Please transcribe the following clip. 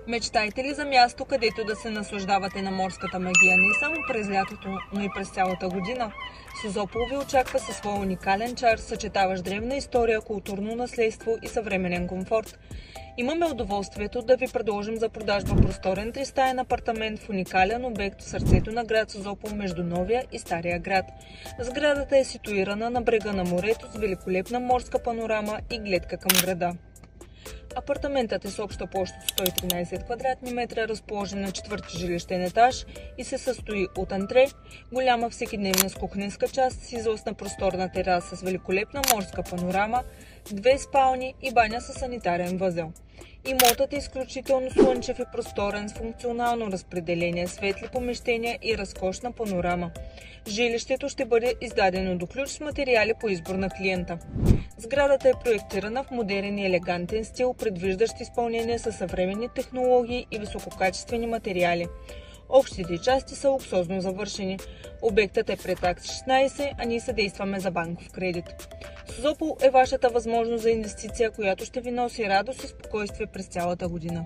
Мечтаете ли за място, където да се наслаждавате на морската магия не само през лятото, но и през цялата година? Созопол ви очаква със своя уникален чар, съчетаващ древна история, културно наследство и съвременен комфорт. Имаме удоволствието да ви предложим за продажба просторен тристаен апартамент в уникален обект в сърцето на град Созопол между Новия и Стария град. Сградата е ситуирана на брега на морето с великолепна морска панорама и гледка към града. Апартаментът е с обща площ от 113 квадратни метра, разположен на четвърти жилищен етаж и се състои от антре, голяма всекидневна с кухненска част с излъзна просторна тераса с великолепна морска панорама, 2 спални и баня със санитарен възел. Имотът е изключително слънчев и просторен с функционално разпределение, светли помещения и разкошна панорама. Жилището ще бъде издадено до ключ с материали по избор на клиента. Сградата е проектирана в модерен и елегантен стил, предвиждащ изпълнение със съвременни технологии и висококачествени материали. Общите части са луксозно завършени. Обектът е пред акт 16, а ние съдействаме за банков кредит. Созопол е вашата възможност за инвестиция, която ще ви носи радост и спокойствие през цялата година.